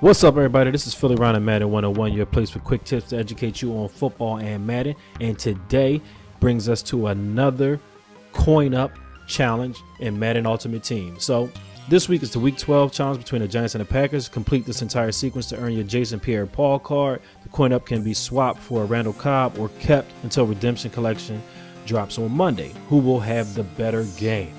What's up, everybody? This is PhillyRon and Madden 101, your place for quick tips to educate you on football and Madden. And today brings us to another coin up challenge in Madden Ultimate Team. So this week is the Week 12 challenge between the Giants and the Packers. Complete this entire sequence to earn your Jason Pierre-Paul card. The coin up can be swapped for a Randall Cobb or kept until redemption collection drops on Monday. Who will have the better game?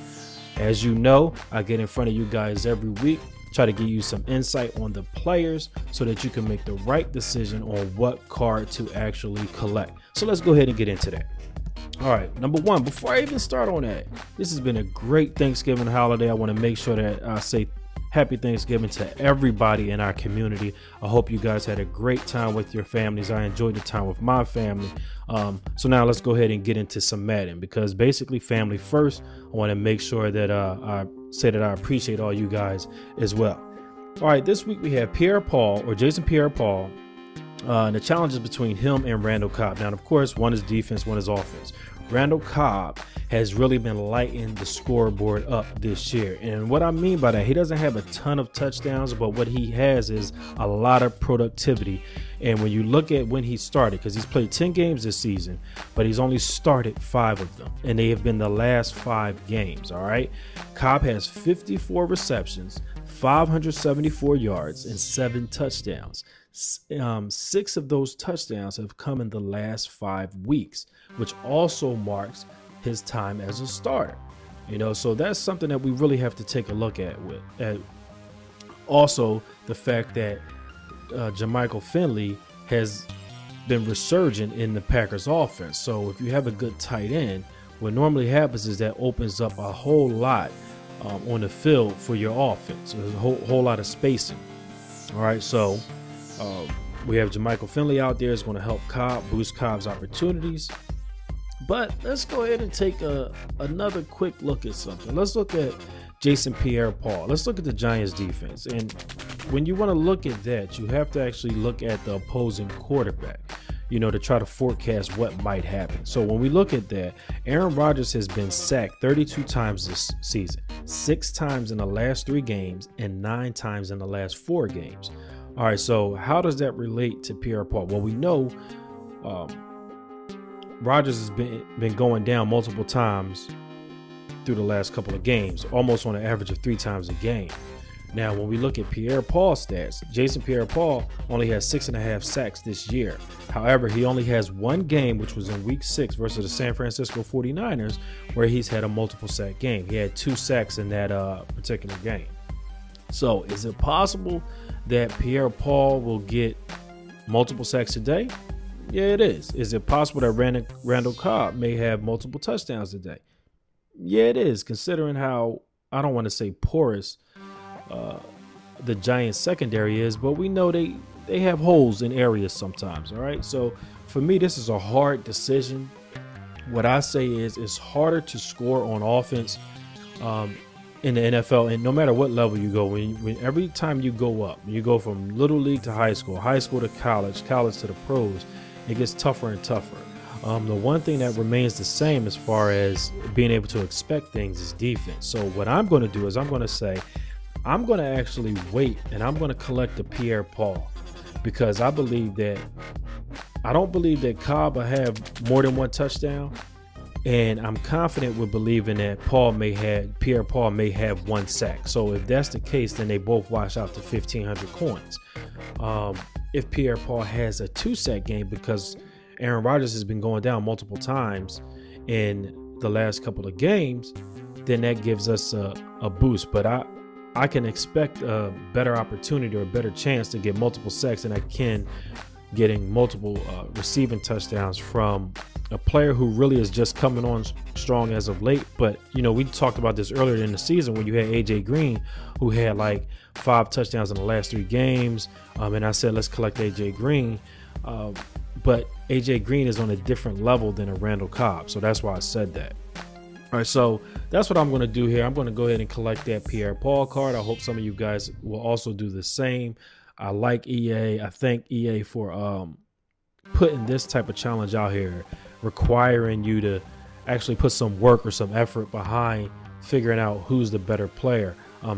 As you know, I get in front of you guys every week, try to give you some insight on the players so that you can make the right decision on what card to actually collect. So let's go ahead and get into that. All right, number one, before I even start on that, this has been a great Thanksgiving holiday. I want to make sure that I say happy Thanksgiving to everybody in our community. I hope you guys had a great time with your families. I enjoyed the time with my family. So now let's go ahead and get into some Madden, because basically family first. I want to make sure that I say that I appreciate all you guys as well. All right, this week we have Pierre-Paul, or Jason Pierre-Paul. And the challenge is between him and Randall Cobb. Now, of course, one is defense, one is offense. Randall Cobb has really been lighting the scoreboard up this year. And what I mean by that, he doesn't have a ton of touchdowns, but what he has is a lot of productivity. And when you look at when he started, because he's played 10 games this season, but he's only started 5 of them, and they have been the last 5 games. All right, Cobb has 54 receptions, 574 yards, and 7 touchdowns. 6 of those touchdowns have come in the last 5 weeks, which also marks his time as a starter. You know, so that's something that we really have to take a look at. Also, the fact that Jermichael Finley has been resurgent in the Packers offense. So if you have a good tight end, what normally happens is that opens up a whole lot on the field for your offense. There's a whole lot of spacing. All right, so we have Jermichael Finley out there. Is going to help Cobb, boost Cobb's opportunities. But let's go ahead and take another quick look at something. Let's look at Jason Pierre-Paul. Let's look at the Giants defense. And when you want to look at that, you have to actually look at the opposing quarterback, you know, to try to forecast what might happen. So when we look at that, Aaron Rodgers has been sacked 32 times this season, 6 times in the last 3 games and 9 times in the last 4 games. All right, so how does that relate to Pierre-Paul? Well, we know Rodgers has been going down multiple times through the last couple of games, almost on an average of 3 times a game. Now, when we look at Pierre-Paul's stats, Jason Pierre-Paul only has 6.5 sacks this year. However, he only has 1 game, which was in Week 6 versus the San Francisco 49ers, where he's had a multiple sack game. He had 2 sacks in that particular game. So is it possible that Pierre-Paul will get multiple sacks today? Yeah, it is. Is it possible that Randall Cobb may have multiple touchdowns today? Yeah, it is, considering how, I don't want to say porous the Giants secondary is, but we know they have holes in areas sometimes. All right, so for me, this is a hard decision. What I say is it's harder to score on offense in the NFL, and no matter what level you go, when every time you go up, you go from little league to high school to college to the pros, it gets tougher and tougher. The one thing that remains the same as far as being able to expect things is defense. So what I'm going to do is I'm going to say I'm going to actually wait, and I'm going to collect the Pierre-Paul, because I don't believe that Cobb will have more than 1 touchdown. And I'm confident with believing that Pierre-Paul may have 1 sack. So if that's the case, then they both wash out to 1,500 coins. If Pierre-Paul has a 2-sack game, because Aaron Rodgers has been going down multiple times in the last couple of games, then that gives us a boost. But I can expect a better opportunity or a better chance to get multiple sacks than I can getting multiple receiving touchdowns from a player who really is just coming on strong as of late. But, you know, we talked about this earlier in the season when you had AJ Green, who had like 5 touchdowns in the last 3 games. And I said, let's collect AJ Green. But AJ Green is on a different level than a Randall Cobb. So that's why I said that. All right, so that's what I'm going to do here. I'm going to go ahead and collect that Pierre-Paul card. I hope some of you guys will also do the same. I like EA. I thank EA for putting this type of challenge out here, requiring you to actually put some work or some effort behind figuring out who's the better player.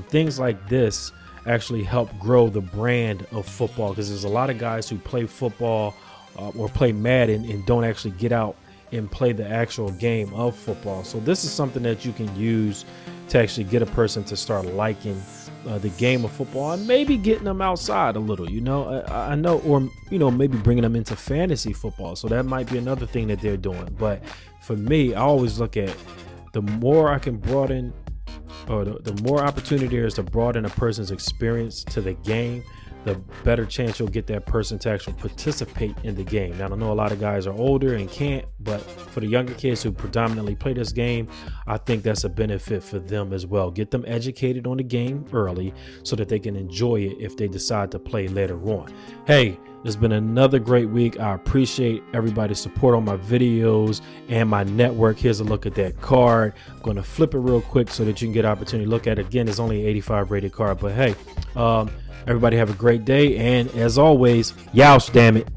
Things like this actually help grow the brand of football, because there's a lot of guys who play football or play Madden and don't actually get out and play the actual game of football. So this is something that you can use to actually get a person to start liking the game of football, and maybe getting them outside a little, I know, or, maybe bringing them into fantasy football. So that might be another thing that they're doing. But for me, I always look at the more I can broaden, or the more opportunity there is to broaden a person's experience to the game, the better chance you'll get that person to actually participate in the game. Now, I know a lot of guys are older and can't, but for the younger kids who predominantly play this game, I think that's a benefit for them as well. Get them educated on the game early so that they can enjoy it if they decide to play later on. Hey, it's been another great week. I appreciate everybody's support on my videos and my network. Here's a look at that card. I'm going to flip it real quick so that you can get an opportunity to look at it. Again, it's only an 85 rated card, but hey, everybody have a great day. And as always, Yeousch, damn it.